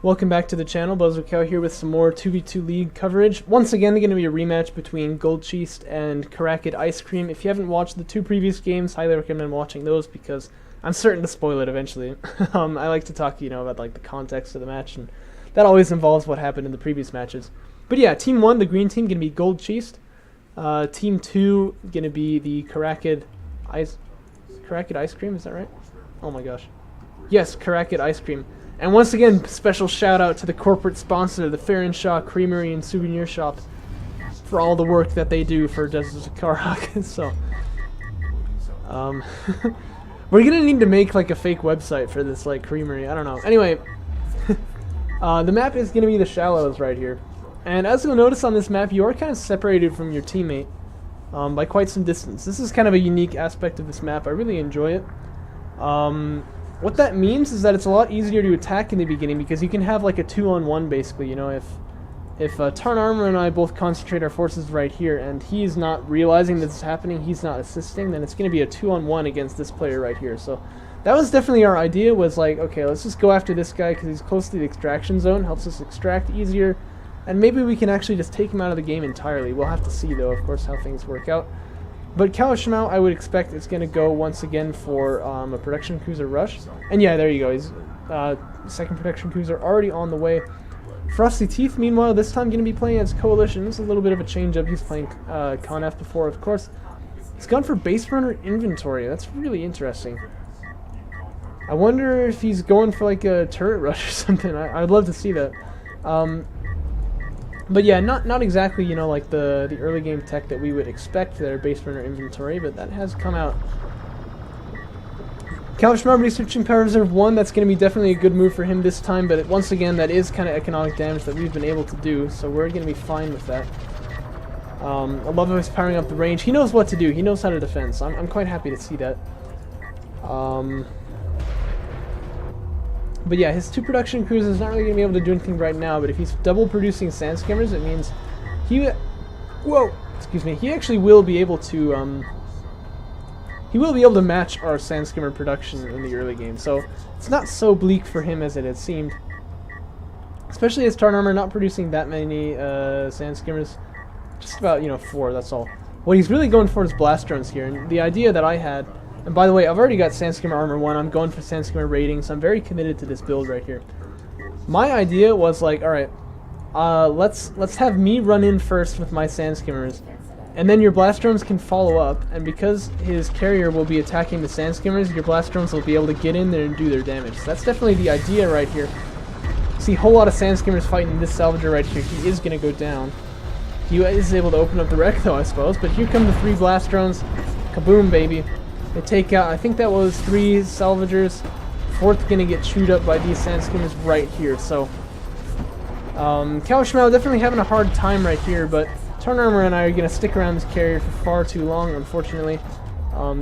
Welcome back to the channel. BuzzWithCow here with some more 2v2 League coverage. Once again, going to be a rematch between GldCheast and Kharakid Ice Cream. If you haven't watched the two previous games, highly recommend watching those because I'm certain to spoil it eventually. I like to talk, about like the context of the match, and that always involves what happened in the previous matches. But yeah, Team 1, the green team, going to be GldCheast. Team 2, going to be the Kharakid Ice Cream, is that right? Oh my gosh. Yes, Kharakid Ice Cream. And once again, special shout out to the corporate sponsor, the Fair & Shaw Creamery and Souvenir Shop, for all the work that they do for Desert Kharakid. So, we're gonna need to make like a fake website for this like creamery. I don't know. Anyway, the map is gonna be the Shallows right here, and as you'll notice on this map, you are kind of separated from your teammate by quite some distance. This is kind of a unique aspect of this map. I really enjoy it. What that means is that it's a lot easier to attack in the beginning because you can have like a 2-on-1 basically. If Tarn Armor and I both concentrate our forces right here and he's not realizing this is happening, he's not assisting, then it's going to be a 2-on-1 against this player right here. So that was definitely our idea, was like, okay, let's just go after this guy because he's close to the extraction zone, helps us extract easier, and maybe we can actually just take him out of the game entirely. We'll have to see though, of course, how things work out. But Kawashimao, I would expect, is going to go once again for a production cruiser rush. And yeah, there you go. He's second production cruiser already on the way. Frosty Teeth, meanwhile, this time going to be playing as Coalition. This is a little bit of a change-up. He's playing Conf before, of course. He's gone for base runner inventory. That's really interesting. I wonder if he's going for like a turret rush or something. I'd love to see that. But yeah, not exactly, like the early game tech that we would expect there, base runner inventory, but that has come out. Kawashima researching Power Reserve 1, that's going to be definitely a good move for him this time, but once again, that is kind of economic damage that we've been able to do, so we're going to be fine with that. I love how he's powering up the range. He knows what to do. He knows how to defend, so I'm quite happy to see that. But yeah, his two production cruisers is not really going to be able to do anything right now, but if he's double producing sand skimmers, it means he actually will be able to match our sand skimmer production in the early game. So it's not so bleak for him as it had seemed. Especially as Tarn Armor not producing that many sand skimmers. Just about, 4, that's all. What he's really going for is blast drones here, and the idea that I had. And by the way, I've already got Sandskimmer Armor 1, I'm going for Sandskimmer rating, so I'm very committed to this build right here. My idea was like, alright, let's have me run in first with my Sandskimmers, and then your blast drones can follow up, and because his carrier will be attacking the Sandskimmers, your blast drones will be able to get in there and do their damage. So that's definitely the idea right here. See a whole lot of Sandskimmers fighting this salvager right here. He is going to go down. He is able to open up the wreck though, I suppose, but here come the 3 blast drones. Kaboom, baby. They take out, I think that was 3 salvagers. 4th gonna get chewed up by these sand skimmers right here. So, Kawashima definitely having a hard time right here, but Tarn Armor and I are gonna stick around this carrier for far too long, unfortunately.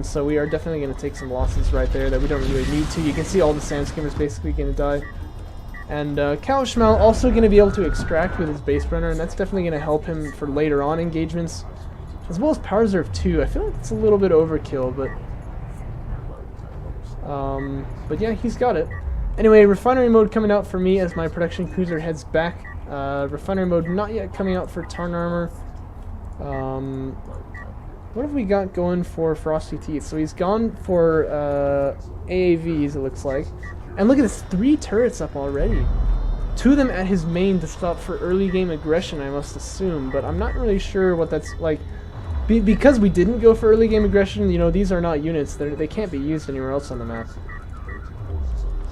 So we are definitely gonna take some losses right there that we don't really need to. You can see all the sand skimmers basically gonna die. And Kawashima also gonna be able to extract with his base runner, and that's definitely gonna help him for later on engagements. As well as Power Reserve 2. I feel like it's a little bit overkill, but yeah, he's got it. Anyway, refinery mode coming out for me as my production cruiser heads back. Refinery mode not yet coming out for Tarn Armor. What have we got going for Frosty Teeth? So he's gone for AAVs, it looks like. And look at this, 3 turrets up already. 2 of them at his main to stop for early game aggression, I must assume, but I'm not really sure what that's like. Because we didn't go for early game aggression, these are not units. They can't be used anywhere else on the map.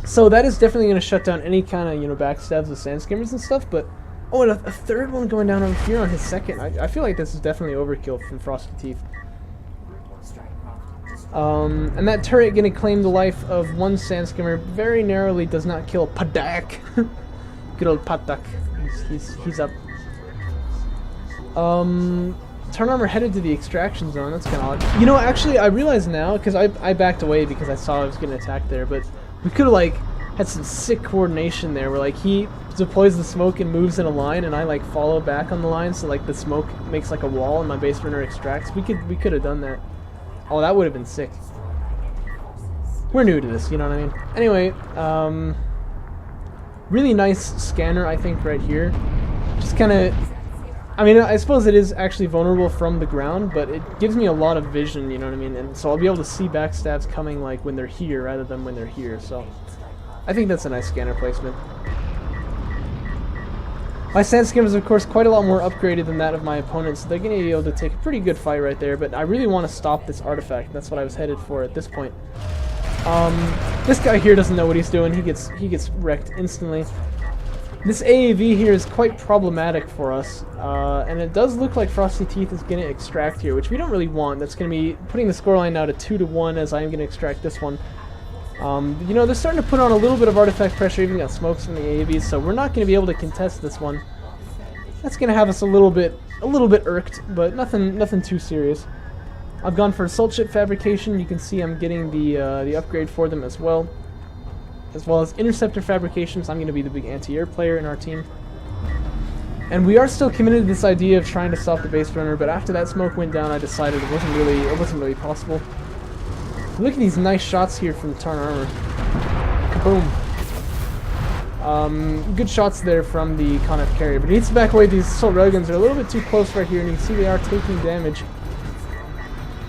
So that is definitely going to shut down any kind of, backstabs with sand skimmers and stuff, but... Oh, and a 3rd one going down over here on his 2nd. I feel like this is definitely overkill from Frosty Teeth. And that turret going to claim the life of 1 sand skimmer. Very narrowly does not kill Padak. Good old Padak. He's up. Tarn Armor headed to the extraction zone. That's kind of odd. Actually, I realize now, because I backed away because I saw I was getting attacked there, but we could have, had some sick coordination there where, he deploys the smoke and moves in a line, and I, follow back on the line, so, the smoke makes, a wall and my base runner extracts. We could have done that. Oh, that would have been sick. We're new to this, you know what I mean? Anyway, Really nice scanner, I think, right here. Just kind of... I mean, I suppose it is actually vulnerable from the ground, but it gives me a lot of vision, you know what I mean? And so I'll be able to see backstabs coming like when they're here rather than when they're here, so I think that's a nice scanner placement. My sand skim is, of course, quite a lot more upgraded than that of my opponent, so they're going to be able to take a pretty good fight right there, but I really want to stop this artifact. That's what I was headed for at this point. This guy here doesn't know what he's doing. He gets wrecked instantly. This AAV here is quite problematic for us, and it does look like Frosty Teeth is going to extract here, which we don't really want. That's going to be putting the scoreline now to 2-1 as I am going to extract this one. You know, they're starting to put on a little bit of artifact pressure, even got smokes from the AAVs, so we're not going to be able to contest this one. That's going to have us a little bit irked, but nothing too serious. I've gone for Assault Ship Fabrication. You can see I'm getting the upgrade for them as well as Interceptor Fabrications. I'm going to be the big anti-air player in our team. And we are still committed to this idea of trying to stop the base runner, but after that smoke went down, I decided it wasn't really possible. Look at these nice shots here from Tarn Armor. Kaboom. Good shots there from the Conif carrier, but he needs to back away. These assault railguns are a little bit too close right here, and you can see they are taking damage.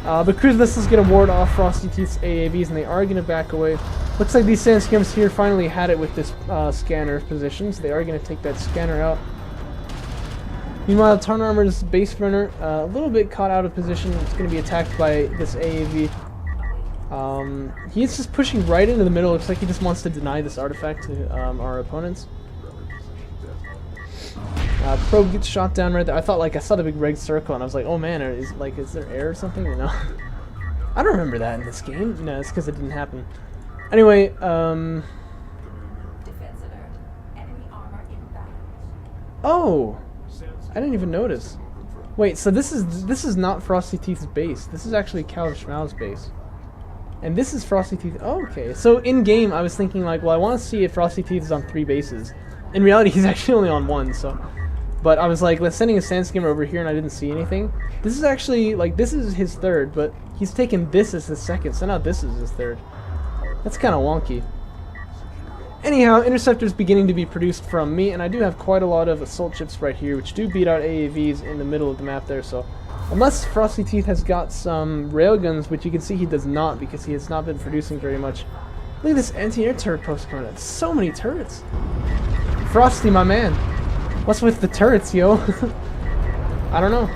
But cruise missiles going to ward off Frosty Teeth's AAVs, and they are going to back away. Looks like these sand skims here finally had it with this scanner positions. They are going to take that scanner out. Meanwhile, Tarn Armor's base runner a little bit caught out of position. It's going to be attacked by this AAV. He's just pushing right into the middle. Looks like he just wants to deny this artifact to our opponents. Probe gets shot down right there. I thought, like, I saw the big red circle, and I was like, oh man, is there air or something? You know, I don't remember that in this game. No, it's because it didn't happen. Anyway, oh, I didn't even notice. Wait, so this is not Frosty Teeth's base. This is actually Cal Schmau's base. And this is Frosty Teeth. Oh, okay. So in game, I was thinking like, well, I want to see if Frosty Teeth is on 3 bases. In reality, he's actually only on 1. So, but I was like, let's sending a sand skimmer over here, and I didn't see anything. This is actually like this is his 3rd, but he's taken this as his 2nd. So now this is his 3rd. That's kind of wonky. Anyhow, interceptors beginning to be produced from me, and I do have quite a lot of assault ships right here, which do beat out AAVs in the middle of the map there. So. Unless Frosty Teeth has got some railguns, which you can see he does not because he has not been producing very much. Look at this anti-air turret post coming out. So many turrets. Frosty, my man. What's with the turrets, yo? I don't know.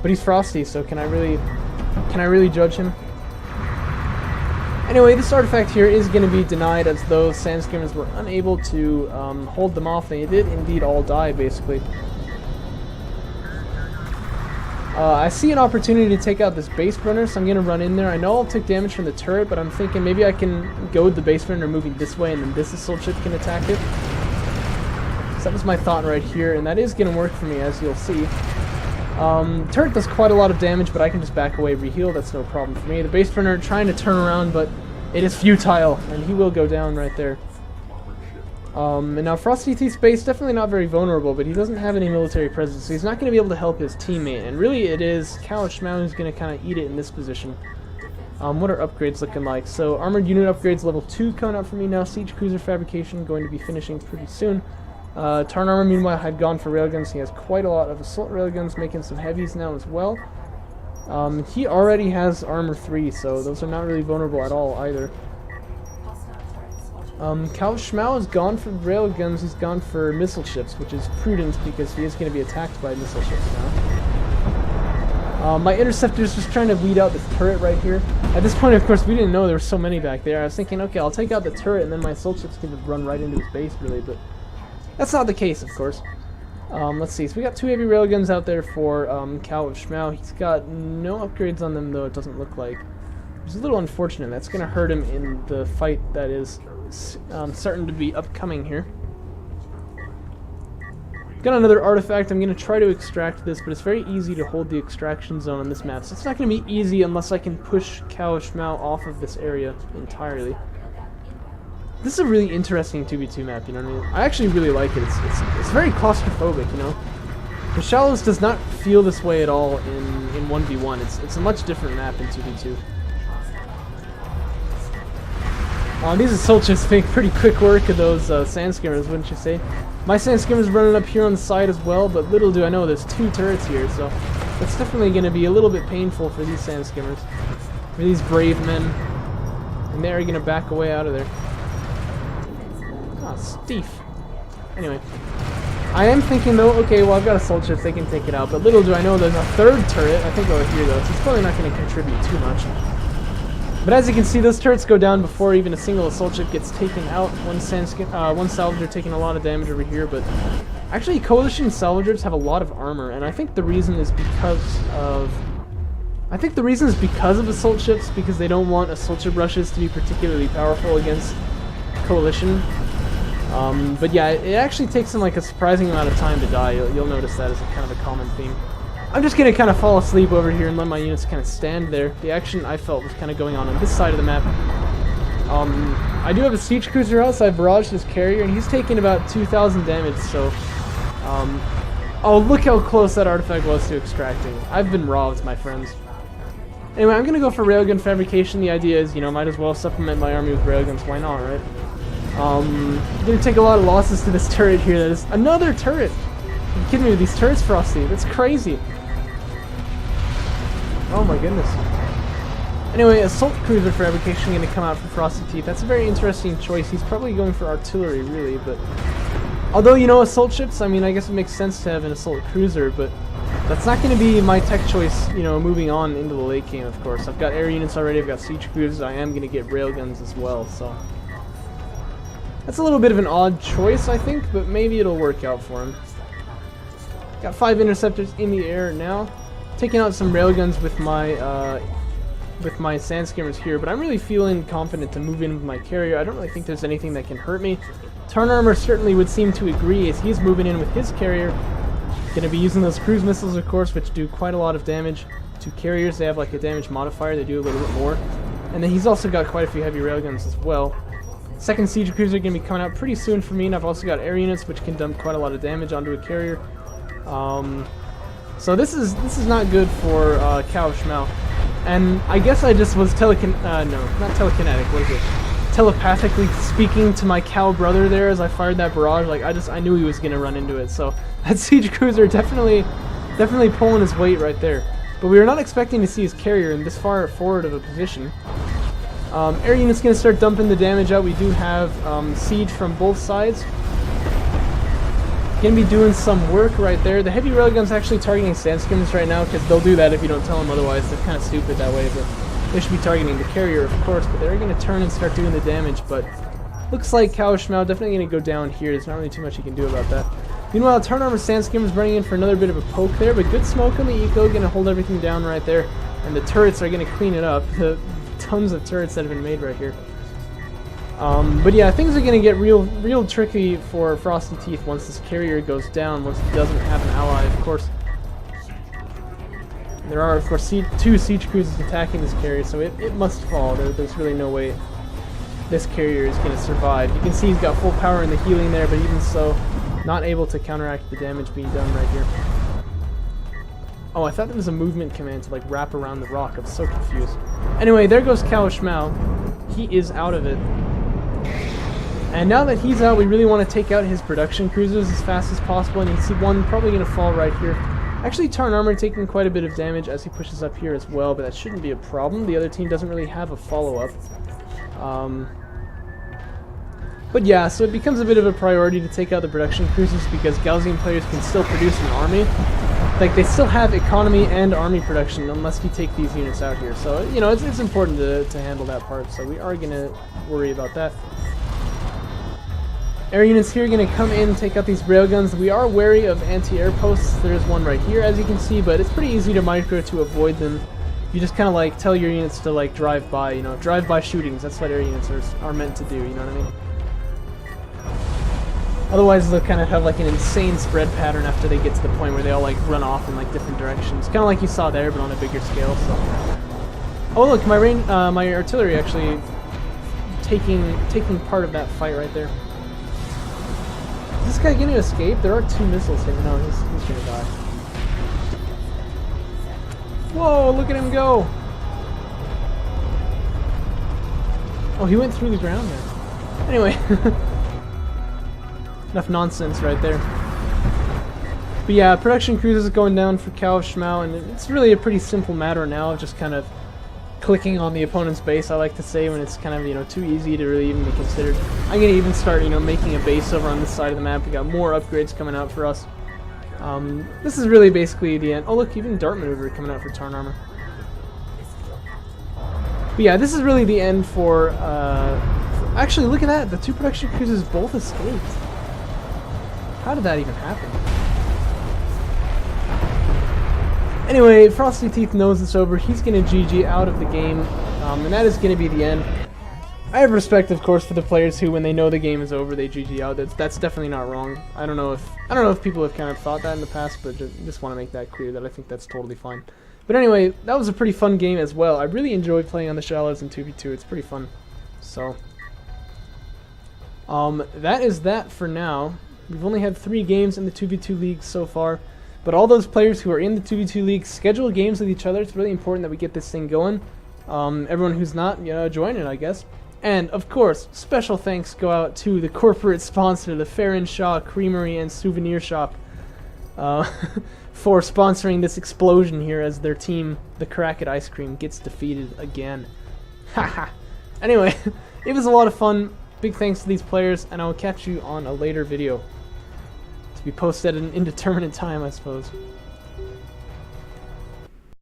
But he's Frosty, so can I really judge him? Anyway, this artifact here is going to be denied as those sand skimmers were unable to hold them off. They did indeed all die, basically. I see an opportunity to take out this base runner, so I'm going to run in there. I know I'll take damage from the turret, but I'm thinking maybe I can goad the base runner moving this way, and then this assault ship can attack it. So that was my thought right here, and that is going to work for me, as you'll see. Turret does quite a lot of damage, but I can just back away, reheal. That's no problem for me. The base runner trying to turn around, but it is futile, and he will go down right there. And now Frosty Teeth's base, definitely not very vulnerable, but he doesn't have any military presence, so he's not going to be able to help his teammate. And really it is Cal Schmau who's going to kind of eat it in this position. What are upgrades looking like? So armored unit upgrades level 2 coming up for me now. Siege cruiser fabrication going to be finishing pretty soon. Tarn Armor meanwhile had gone for railguns. He has quite a lot of assault railguns, making some heavies now as well. He already has armor 3, so those are not really vulnerable at all either. Cal Schmau has gone for railguns, he's gone for missile ships, which is prudent because he is going to be attacked by missile ships now. My interceptor's just trying to weed out this turret right here. At this point, of course, we didn't know there were so many back there. I was thinking, okay, I'll take out the turret and then my assault ship's going to run right into his base, really, but that's not the case, of course. Let's see, so we got 2 heavy railguns out there for Cal Schmau. He's got no upgrades on them, though, it doesn't look like. It's a little unfortunate. That's going to hurt him in the fight that is starting to be upcoming here. Got another artifact. I'm going to try to extract this, but it's very easy to hold the extraction zone on this map. So it's not going to be easy unless I can push Cal Schmau off of this area entirely. This is a really interesting 2v2 map, you know what I mean? I actually really like it. It's very claustrophobic, you know? The Shallows does not feel this way at all in 1v1. It's a much different map in 2v2. These assault ships make pretty quick work of those sand skimmers, wouldn't you say? My sand skimmer's running up here on the side as well, but little do I know there's 2 turrets here, so it's definitely going to be a little bit painful for these sand skimmers, for these brave men, and they're going to back away out of there. Ah, Steve. Anyway, I am thinking though, okay, well I've got assault ships, they can take it out, but little do I know there's a 3rd turret, I think over here though, so it's probably not going to contribute too much. But as you can see, those turrets go down before even a single assault ship gets taken out. One salvager taking a lot of damage over here, but actually coalition salvagers have a lot of armor, and I think the reason is because of assault ships, because they don't want assault ship rushes to be particularly powerful against coalition. But yeah, it actually takes them like a surprising amount of time to die. You'll notice that as a kind of a common theme. I'm just gonna kind of fall asleep over here and let my units kind of stand there. The action I felt was kind of going on this side of the map. I do have a siege cruiser out, so I barraged his carrier, and he's taking about 2,000 damage. So, oh, look how close that artifact was to extracting. I've been robbed, my friends. Anyway, I'm gonna go for railgun fabrication. The idea is, you know, might as well supplement my army with railguns. Why not, right? Gonna take a lot of losses to this turret here. That is another turret. Are you kidding me with these turrets, Frosty? That's crazy. Oh my goodness. Anyway, assault cruiser fabrication going to come out for Frosty Teeth. That's a very interesting choice. He's probably going for artillery, really, but although, you know, assault ships, I mean, I guess it makes sense to have an assault cruiser, but that's not going to be my tech choice, you know, moving on into the late game, of course. I've got air units already, I've got siege cruisers, I am going to get railguns as well, so that's a little bit of an odd choice, I think, but maybe it'll work out for him. Got 5 interceptors in the air now. Taking out some railguns with my sand skimmers here, but I'm really feeling confident to move in with my carrier. I don't really think there's anything that can hurt me. Tarn Armor certainly would seem to agree as he's moving in with his carrier. Going to be using those cruise missiles, of course, which do quite a lot of damage to carriers. They have like a damage modifier, they do a little bit more. And then he's also got quite a few heavy railguns as well. Second siege cruiser going to be coming out pretty soon for me, and I've also got air units which can dump quite a lot of damage onto a carrier. So this is not good for Cow Schmau. And I guess I just was no, not telekinetic, what is it? Telepathically speaking to my cow brother there as I fired that barrage. Like I knew he was gonna run into it. So that siege cruiser definitely pulling his weight right there. But we were not expecting to see his carrier in this far forward of a position. Air unit's gonna start dumping the damage out. We do have siege from both sides. Gonna be doing some work right there. The heavy railgun's actually targeting sand skimmers right now, because they'll do that if you don't tell them otherwise. They're kind of stupid that way, but they should be targeting the carrier, of course. But they're gonna turn and start doing the damage. But looks like Cow Schmau definitely gonna go down here. There's not really too much he can do about that. Meanwhile, Tarn Armor sand skimmer's running in for another bit of a poke there, but good smoke on the eco, gonna hold everything down right there, and the turrets are gonna clean it up. The tons of turrets that have been made right here. But yeah, things are going to get real tricky for Frosty Teeth once this carrier goes down, once he doesn't have an ally, of course. There are, of course, 2 siege cruisers attacking this carrier, so it must fall. There's really no way this carrier is going to survive. You can see he's got full power in the healing there, but even so, not able to counteract the damage being done right here. Oh, I thought there was a movement command to like wrap around the rock. I'm so confused. Anyway, there goes Cow Schmau. He is out of it. And now that he's out, we really want to take out his production cruisers as fast as possible, and you can see one probably going to fall right here. Actually, Tarn Armor taking quite a bit of damage as he pushes up here as well, but that shouldn't be a problem. The other team doesn't really have a follow-up. But yeah, so it becomes a bit of a priority to take out the production cruisers because Gaussian players can still produce an army. Like, they still have economy and army production unless you take these units out here. So, you know, it's important to handle that part, so we are going to worry about that. Air units here are going to come in and take out these railguns. We are wary of anti-air posts. There's one right here, as you can see, but it's pretty easy to micro to avoid them. You just kind of like tell your units to like drive by, you know, drive-by shootings. That's what air units are meant to do, you know what I mean? Otherwise, they'll kind of have like an insane spread pattern after they get to the point where they all like run off in like different directions. Kind of like you saw there, but on a bigger scale. So, oh look, my artillery actually taking part of that fight right there. Is this guy going to escape? There are 2 missiles here. No, he's going to die. Whoa, look at him go! Oh, he went through the ground there. Anyway. Enough nonsense right there. But yeah, production cruises going down for Cal Schmau, and it's really a pretty simple matter now of just kind of clicking on the opponent's base, I like to say, when it's kind of, you know, too easy to really even be considered. I'm going to even start, you know, making a base over on this side of the map. We got more upgrades coming out for us. This is really basically the end. Oh look, even Dart Maneuver coming out for Tarn Armor. But yeah, this is really the end for actually, look at that, the 2 production cruises both escaped. How did that even happen? Anyway, Frosty Teeth knows it's over. He's going to GG out of the game, and that is going to be the end. I have respect, of course, for the players who, when they know the game is over, they GG out. That's definitely not wrong. I don't know if people have kind of thought that in the past, but just want to make that clear that I think that's totally fine. But anyway, that was a pretty fun game as well. I really enjoyed playing on the Shallows in 2v2. It's pretty fun. So, that is that for now. We've only had 3 games in the 2v2 league so far. But all those players who are in the 2v2 league, schedule games with each other. It's really important that we get this thing going. Everyone who's not, you know, join it, I guess. And, of course, special thanks go out to the corporate sponsor, the Farron Shaw Creamery and Souvenir Shop, for sponsoring this explosion here as their team, the Kharakid Ice Cream, gets defeated again. Haha. Anyway, it was a lot of fun. Big thanks to these players, and I will catch you on a later video. To be posted at an indeterminate time, I suppose.